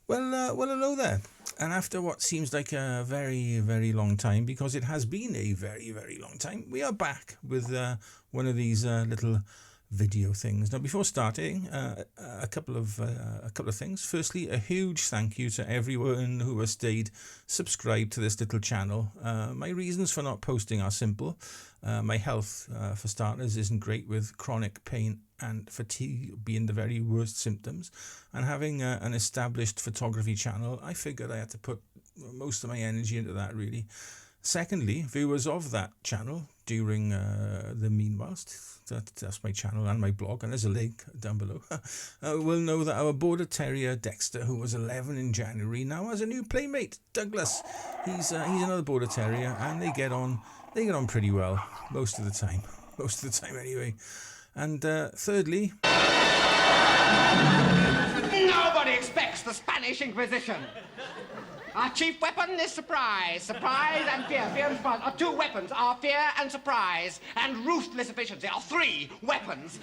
Well, hello there. And after what seems like a very, very long time, because it has been a very, very long time, we are back with one of these little video things. Now, before starting, a couple of things. Firstly, a huge thank you to everyone who has stayed subscribed to this little channel. My reasons for not posting are simple. My health, for starters, isn't great, with chronic pain and fatigue being the very worst symptoms. And having an established photography channel, I figured I had to put most of my energy into that, really. Secondly, viewers of that channel during the meanwhilest, that's my channel and my blog, and there's a link down below, will know that our border terrier Dexter, who was 11 in January, now has a new playmate, Douglas. He's another border terrier, and they get on pretty well most of the time, anyway. And thirdly, nobody expects the Spanish Inquisition. Our chief weapon is surprise. Surprise and fear. Fear and surprise are two weapons. Our fear and surprise and ruthless efficiency are three weapons.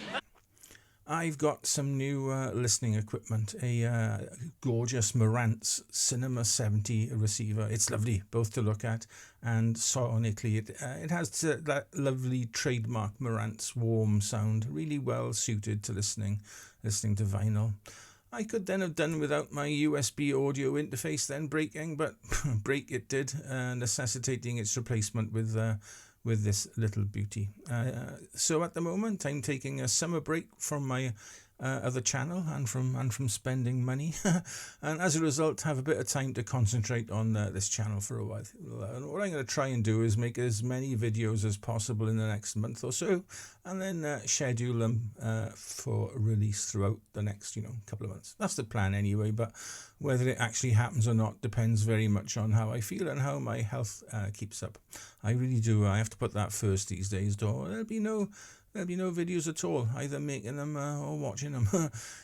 I've got some new listening equipment, a gorgeous Marantz Cinema 70 receiver. It's lovely, both to look at and sonically. It has that lovely trademark Marantz warm sound, really well suited to listening to vinyl. I could then have done without my USB audio interface then breaking, but break it did, necessitating its replacement with this little beauty. So at the moment, I'm taking a summer break from my other channel and from spending money, and as a result, have a bit of time to concentrate on this channel for a while. And what I'm going to try and do is make as many videos as possible in the next month or so, and then schedule them for release throughout the next couple of months. That's the plan anyway, but whether it actually happens or not depends very much on how I feel and how my health keeps up. I really do. I have to put that first these days, though. There'll be no videos at all, either making them or watching them.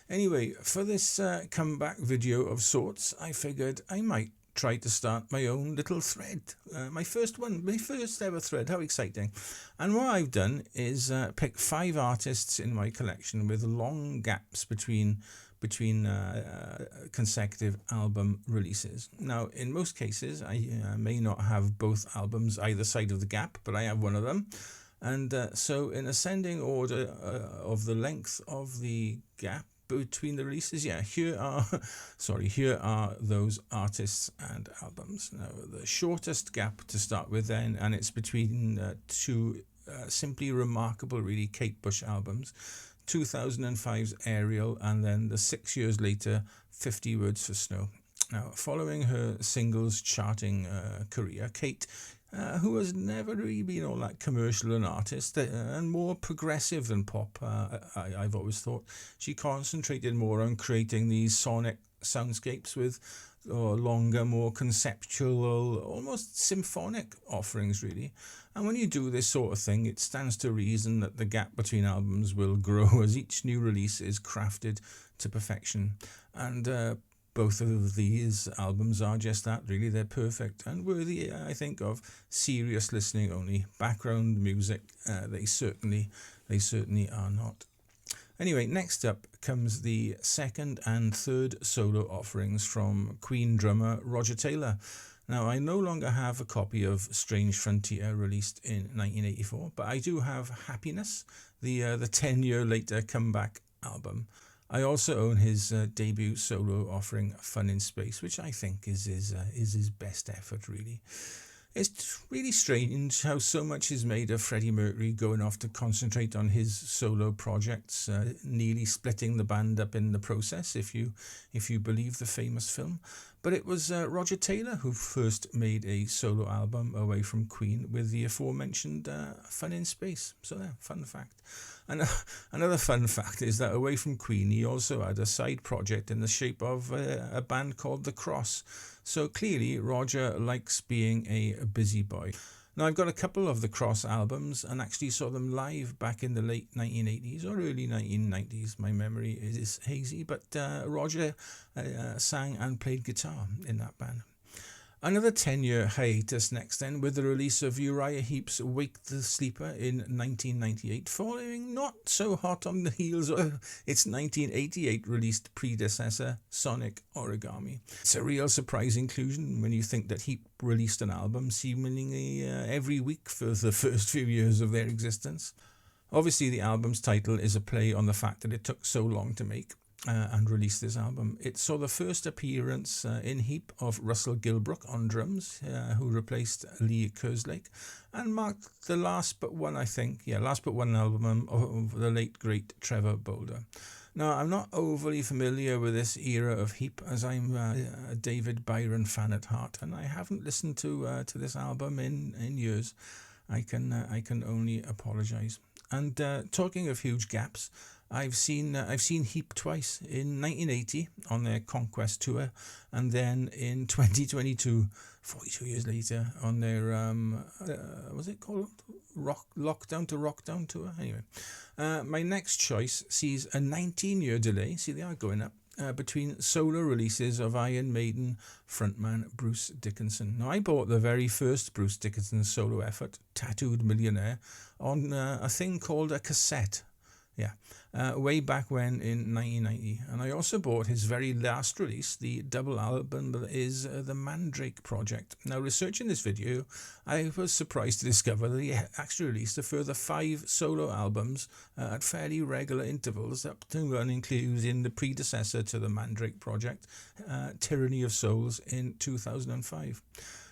Anyway, for this comeback video of sorts, I figured I might try to start my own little thread. My first ever thread. How exciting. And what I've done is pick 5 artists in my collection with long gaps between consecutive album releases. Now, in most cases, I may not have both albums either side of the gap, but I have one of them. And so in ascending order of the length of the gap between the releases, here are those artists and albums. Now, the shortest gap to start with then, and it's between two simply remarkable, really, Kate Bush albums, 2005's Ariel, and then the 6 years later, 50 Words for Snow. Now, following her singles charting career, Kate, who has never really been all that commercial an artist, and more progressive than pop, I've always thought. She concentrated more on creating these sonic soundscapes with longer, more conceptual, almost symphonic offerings, really. And when you do this sort of thing, it stands to reason that the gap between albums will grow as each new release is crafted to perfection. And both of these albums are just that, really. They're perfect and worthy, I think, of serious listening only. Background music, they certainly are not. Anyway, next up comes the second and third solo offerings from Queen drummer Roger Taylor. Now, I no longer have a copy of Strange Frontier released in 1984, but I do have Happiness, the 10-year later comeback album. I also own his debut solo offering, Fun in Space, which I think is his best effort, really. It's really strange how so much is made of Freddie Mercury going off to concentrate on his solo projects, nearly splitting the band up in the process, if you believe the famous film. But it was Roger Taylor who first made a solo album away from Queen with the aforementioned Fun in Space. So there, fun fact. And another fun fact is that away from Queen, he also had a side project in the shape of a band called The Cross. So clearly, Roger likes being a busy boy. Now, I've got a couple of The Cross albums and actually saw them live back in the late 1980s or early 1990s. My memory is hazy, but Roger sang and played guitar in that band. Another 10-year hiatus next then, with the release of Uriah Heep's Wake the Sleeper in 1998, following not so hot on the heels of its 1988 released predecessor, Sonic Origami. It's a real surprise inclusion when you think that Heep released an album seemingly every week for the first few years of their existence. Obviously, the album's title is a play on the fact that it took so long to make and release this album. It saw the first appearance in Heep of Russell Gilbrook on drums, who replaced Lee Kerslake, and marked the last but one album of the late great Trevor Bolder. Now, I'm not overly familiar with this era of Heep, as I'm a David Byron fan at heart, and I haven't listened to this album in years. I can only apologise. And talking of huge gaps, I've seen Heep twice, in 1980 on their Conquest tour, and then in 2022, 42 years later, on their what's it called, Lockdown to Rockdown tour. Anyway, my next choice sees a 19-year delay. See, they are going up. Between solo releases of Iron Maiden frontman Bruce Dickinson. Now, I bought the very first Bruce Dickinson solo effort, Tattooed Millionaire, on a thing called a cassette. Way back when in 1990. And I also bought his very last release, the double album that is the Mandrake Project. Now, researching this video, I was surprised to discover that he actually released a further 5 solo albums at fairly regular intervals, up to and including the predecessor to the Mandrake Project, Tyranny of Souls, in 2005.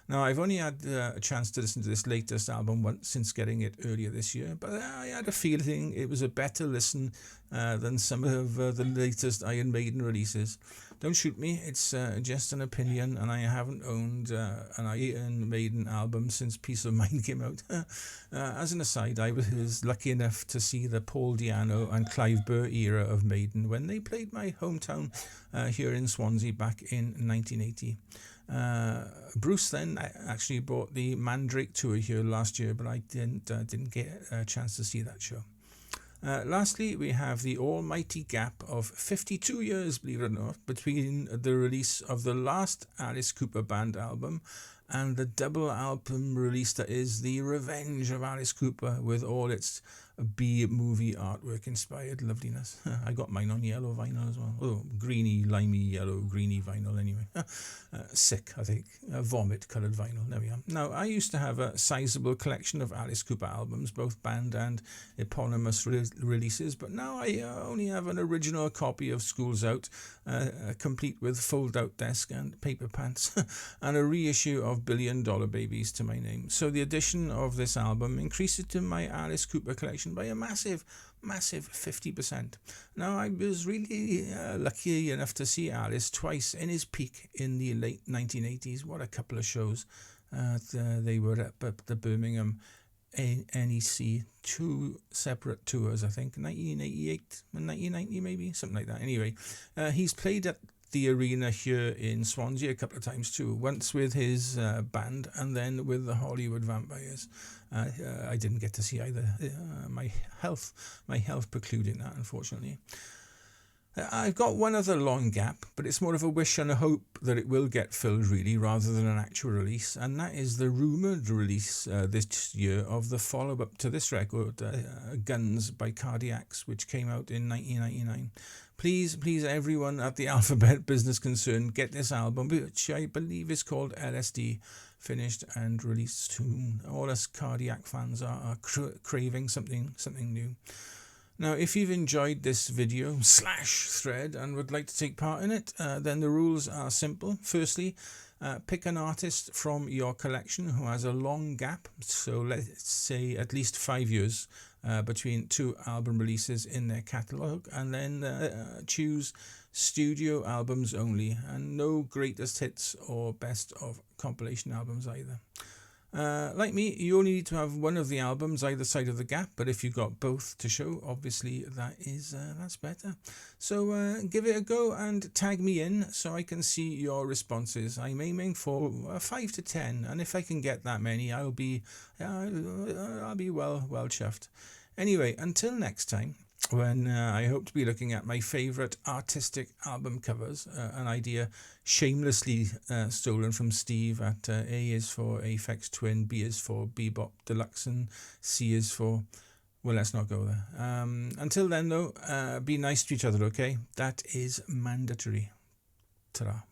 Now, I've only had a chance to listen to this latest album once since getting it earlier this year, but I had a feeling it was a better listen than some of the latest Iron Maiden releases. Don't shoot me, it's just an opinion, and I haven't owned an Iron Maiden album since Peace of Mind came out. As an aside, I was lucky enough to see the Paul Di'Anno and Clive Burr era of Maiden when they played my hometown here in Swansea back in 1980. Bruce then actually brought the Mandrake tour here last year, but I didn't get a chance to see that show. Lastly, we have the almighty gap of 52 years, believe it or not, between the release of the last Alice Cooper Band album and the double album release that is The Revenge of Alice Cooper, with all its B-movie artwork inspired loveliness. I got mine on yellow vinyl as well. Oh, greeny, limey, yellow, greeny vinyl anyway. Sick, I think. Vomit coloured vinyl. There we are. Now, I used to have a sizable collection of Alice Cooper albums, both band and eponymous releases, but now I only have an original copy of School's Out, complete with fold-out desk and paper pants, and a reissue of $1 Billion Babies to my name. So the addition of this album increased it to my Alice Cooper collection by a massive 50%. Now, I was really lucky enough to see Alice twice in his peak in the late 1980s. What a couple of shows. They were at the Birmingham NEC, 2 separate tours, I think, 1988 and 1990 maybe, something like that. Anyway, he's played at the arena here in Swansea a couple of times too, once with his band and then with the Hollywood Vampires. I didn't get to see either. My health precluding that, unfortunately. I've got one other long gap, but it's more of a wish and a hope that it will get filled, really, rather than an actual release, and that is the rumoured release this year of the follow-up to this record, Guns by Cardiacs, which came out in 1999. Please, everyone at the Alphabet Business Concern, get this album, which I believe is called LSD, finished and released soon. All us Cardiac fans are craving something new. Now, if you've enjoyed this video / thread and would like to take part in it, then the rules are simple. Firstly, pick an artist from your collection who has a long gap, so let's say at least 5 years between 2 album releases in their catalogue, and then choose studio albums only, and no greatest hits or best of compilation albums either. Like me, you only need to have one of the albums either side of the gap, but if you've got both to show, obviously that's better. So give it a go and tag me in so I can see your responses. I'm aiming for 5 to 10, and if I can get that many, I'll be well chuffed. Anyway, until next time, when I hope to be looking at my favourite artistic album covers, an idea shamelessly stolen from Steve at A is for Aphex Twin, B is for Bebop Deluxe, and C is for... Well, let's not go there. Until then, though, be nice to each other, okay? That is mandatory. Ta-ra.